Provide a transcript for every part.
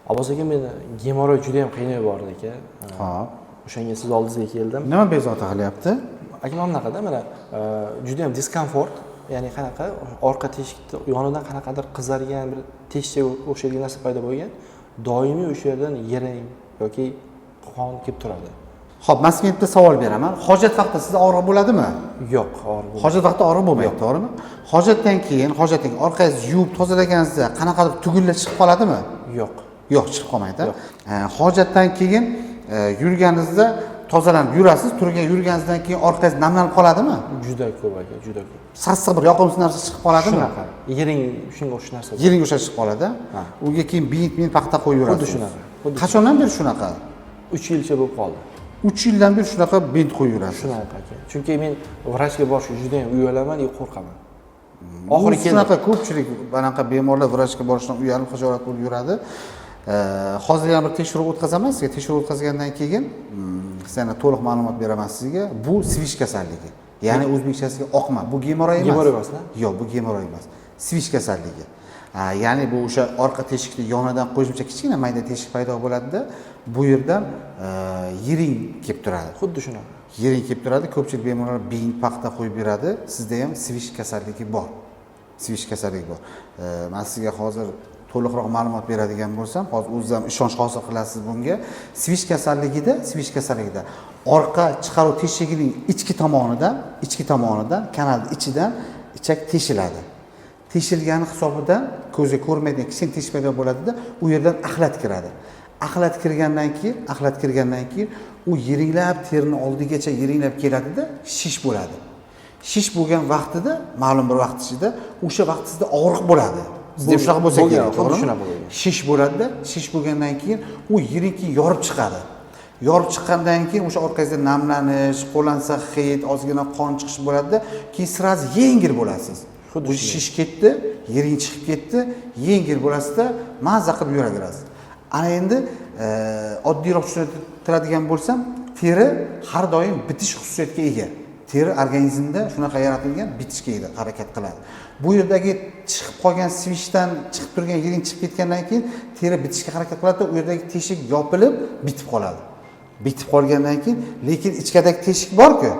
Abbos aka, meni gemoroy juda ham qiynab yubordi aka. Xo'p. O'shanga siz oldingizga keldim. Nima bezovta qilyapti? Aka, mana bunaqada mana juda ham diskomfort, ya'ni qanaqa orqa teshikni yonidan qanaqadir qizargan bir teshikka o'xshaydigan narsa paydo bo'lgan. Doimiy o'sha yerdan yiring yoki qon kelib turadi. Xo'p, men sizga bitta savol beraman. Hojat vaqtida sizda og'riq bo'ladimi? Yo'q, og'riq bo'lmaydi. Hojat vaqtida og'riq bo'lmaydi, to'g'rimi? Hojatdan keyin orqangizni yuvib tozalaganingizda qanaqadir tugullar chiqib qoladimi? Yo'q. Yo'q, chiqib qolmaydi. Hojatdan keyin yurganingizda tozalanib yurasiz, turgan yurganingizdan keyin orqangiz namlanib qoladimi? Juda ko'p aka, juda ko'p. Sassiq bir yoqimsiz narsa chiqib qoladimi? Shunaqa. Yiring shunga o'xshash narsa. Yiring o'sha chiqib qoladi. Unga keyin bint paxta qo'yib yurasiz. Xuddi shunaqa. Qachondan beri shunaqa? 3 yilcha bo'lib qoldi. 3 yildan beri shunaqa bint qo'yib yurasiz. Shunaqa aka. Chunki men vrachga borishga juda ham uyalaman, qo'rqaman. Oxiri keldi. Shunaqa ko'pchilik bunaqa bemorlar vrachga borishdan uyalib xijolat bo'lib yuradi. Hozir ham bir tekshiruv o'tkazamiz. Sizga tekshiruv o'tkazgandan keyin sizga to'liq ma'lumot beraman sizga. Bu svish kasalligi. Ya'ni o'zbekchasiga oqma. Bu gemoroy emas. Gemoroy emas-da? Yo'q, bu gemoroy emas. Svish kasalligi. Ya'ni bu o'sha orqa teshikni yonidan qo'shimcha kichkina mayda teshik paydo bo'ladi-da, bu yerdan yiring kelib turadi. Xuddi shunaqa. Yiring kelib turadi. Ko'pchilik bemorlar bint paxta qo'yib beradi. Sizda ham svish kasalligi bor. Svish kasalligi bor. Men sizga hozir to'liqroq ma'lumot beradigan bo'lsam, hozir o'zim ishonch hosil qilasiz bunga. Svish kasalligida orqa chiqaruv teshigining ichki tomonidan, kanalning ichidan ichak teshiladi. Teshilgani hisobidan ko'zga ko'rmaydigan kichik teshik paydo bo'ladi-da, u yerdan axlat kiradi. Axlat kirgandan keyin u yiringlab terining oldigacha yiringlab keladi-da, shish bo'ladi. Shish bo'lgan vaqtida, ma'lum bir vaqt ichida o'sha vaqtida og'riq bo'ladi. Sizda shunaqa bo'lsa kerak, to'g'rimi? Shish bo'ladi-da, shish bo'lgandan keyin u yiring keyin yorib chiqadi. Yorib chiqqandan keyin o'sha orqangizda namlanish, qo'lansa hid, ozgina qon chiqish bo'ladi-da, keyin sirasi yengil bo'lasiz. Bu shish ketdi, yiring chiqib ketdi, yengil bo'lasizda, mazza qilib yuraverasiz. Ana endi oddiyroq tushuntiradigan bo'lsam, teri har doim bitish xususiyatiga ega. Teri organizmda shunaqa yaratilgan, bitishga ega, harakat qiladi. Bu yerdagi chiqib qolgan svishdan chiqib turgan yiring chiqib ketgandan keyin teri bitishga harakat qiladi, u yerdagi teshik yopilib bitib qoladi. Bitib qolgandan keyin, lekin ichkadagi teshik bor-ku,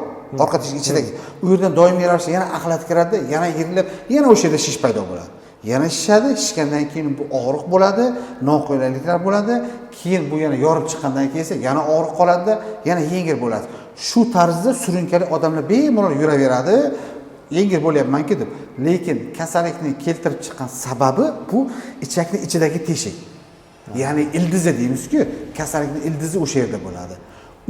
orqa teshik ichidagi. U yerdan doimiy ravishda yana axlat kiradi, yana yirilib, yana o'sha yerda shish paydo bo'ladi. Yana shishadi, shishgandan keyin bu og'riq bo'ladi, noqulayliklar bo'ladi. Keyin bu yana yorib chiqqandan keyin esa yana og'riq qoladi, yana yengil bo'ladi. Shu tarzda surunkali odamlar bemalol yuraveradi. Yengil bo'lyapman-ki deb. Lekin kasallikni keltirib chiqqan sababi bu ichakning ichidagi teshik. Ya'ni ildizi deymiz-ku, kasallikning ildizi o'sha yerda bo'ladi.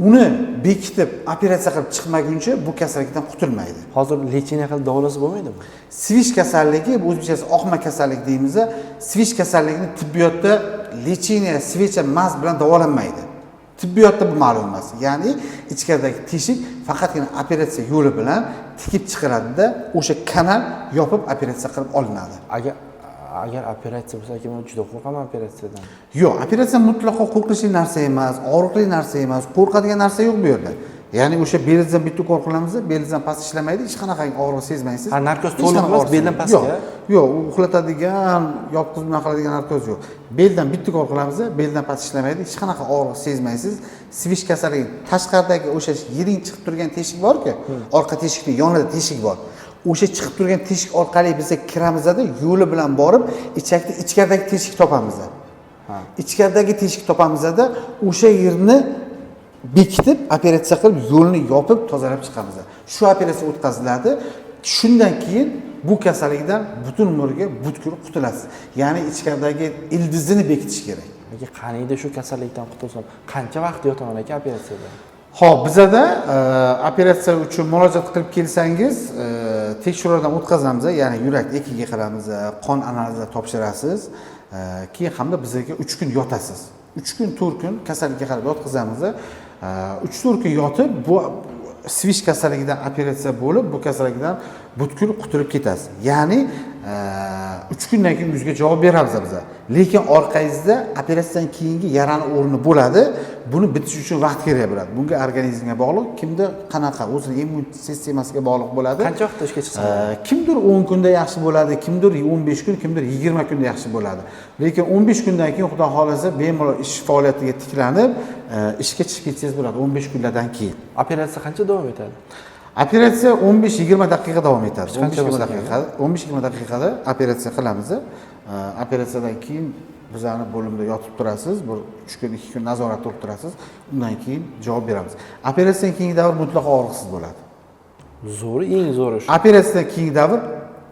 Uni bekitib, operatsiya qilib chiqmaguncha bu kasallikdan qutulmaydi. Hozir lecheniya qilib davolasa bo'lmaydimi? Svish kasalligi, bu o'zbekchasi oqma kasallik deymiz. Svish kasalligini tibbiyotda lecheniya, svecha mas bilan davolanmaydi. Tibbiyotda bu ma'lum emas. Ya'ni ichkaridagi teshik faqatgina operatsiya yo'li bilan tikib chiqariladi-da, o'sha kanal yopib operatsiya qilib olinadi. Agar operatsiya bo'lsa, men juda qo'rqaman operatsiyadan. Yo'q, operatsiya mutlaqo qo'rqinchli narsa emas, og'riqli narsa emas, qo'rqadigan narsa yo'q bu yerda. Ya'ni o'sha belingizdan bitta ukol qilamiz, belingizdan past ishlamaydi, hech qanaqa og'riq sezmaysiz. Narkoz to'liq emas, beldan pastga. Yo'q, uxlatadigan, yotqizma qiladigan narkoz yo'q. Beldan bitta ukol qilamiz, beldan past ishlamaydi, hech qanaqa og'riq sezmaysiz. Svish kasalligi tashqaridagi o'sha yiring chiqib turgan teshik bor-ku, orqa teshikning yonida teshik bor. O'sha chiqib turgan teshik orqali biz kiramizda yo'li bilan borib, ichkaridagi teshik topamiz. Ichkaridagi teshik topamizda o'sha yerni bekitib, operatsiya qilib, yo'lni yopib, tozalab chiqamiz. Shu operatsiya o'tkaziladi. Shundan keyin bu kasallikdan butun umrga butkul qutulasiz. Ya'ni ichkaridagi ildizini bekitish kerak. Aka, qaniydi shu kasallikdan qutulsam, qancha vaqt yotaman aka operatsiyada? Xo'p, bizada operatsiya uchun murojaat qilib kelsangiz, tekshiruvdan o'tkazamiz, ya'ni yurak ekiga qaramiz, qon analizlari topshirasiz, keyin hamda bizga 3 kun yotasiz. 3 kun, 4 kun kasallikka qarab yotqizamiz. 3-4 kun yotib, bu svish kasalligidan operatsiya bo'lib, bu kasallikdan butkul qutulib ketasiz. Ya'ni 3 kundan keyin yuzga javob beramiz biz. Lekin orqangizda operatsiyadan keyingi yarani o'rni bo'ladi. Buni bitish uchun vaqt kerak bo'ladi. Bunga organizmga bog'liq, kimda qanaqa o'zini immun sistemasiga bog'liq bo'ladi. Qancha vaqtda ishga chiqsa? Kimdir 10 kunda yaxshi bo'ladi, kimdir 15 kun, kimdir 20 kunda yaxshi bo'ladi. Lekin 15 kundan keyin xudo xolasa bemalol ish faoliyatiga tiklanib, ishga chiqib ketsangiz bo'ladi 15 kunlardan keyin. Operatsiya qancha davom etadi? Operatsiya 15-20 daqiqa davom etadi. Qancha 15-20 daqiqada operatsiya qilamiz. Operatsiyadan keyin bizlarni bo'limda yotib turasiz, bir 3 kun, 2 kun nazoratda turib turasiz. Undan keyin javob beramiz. Operatsiyadan keyingi davr mutlaqo og'riqsiz bo'ladi. Zo'ri, eng zo'ri shu. Operatsiyadan keyingi davr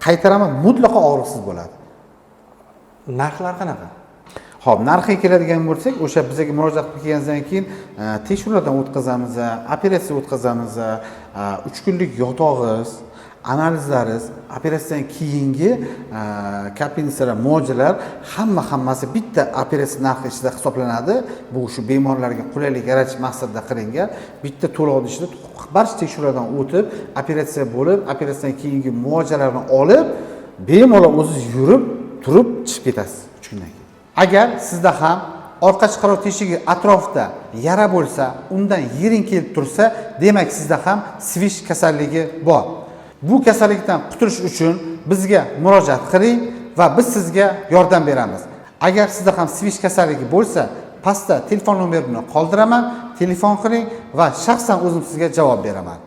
qaytaraman mutlaqo og'riqsiz bo'ladi. Narxlar qanaqa? Xo'p, narxiga keladigan bo'lsak, o'sha bizga murojaat qilgandan keyin tekshiruvlardan o'tkazamiz, operatsiya o'tkazamiz, 3 kunlik yotog'ingiz, analizlaringiz, operatsiyadan keyingi kompensasiyalar, muolajalar hammasi bitta operatsiya narxi ichida hisoblanadi. Bu shu bemorlarga qulaylik yaratish maqsadida qilingan. Bitta to'lovni ichida barcha tekshiruvlardan o'tib, operatsiya bo'lib, operatsiyadan keyingi muolajalarni olib, bemalol o'zingiz yurib, turib chiqib ketasiz 3 kundan keyin. Agar sizda ham orqa chiqaruvchi teshigi atrofida yara bo'lsa, undan yiring kelib tursa, demak sizda ham svish kasalligi bor. Bu kasallikdan qutulish uchun bizga murojaat qiling va biz sizga yordam beramiz. Agar sizda ham svish kasalligi bo'lsa, pastda telefon nomerimni qoldiraman, telefon qiling va shaxsan o'zim sizga javob beraman.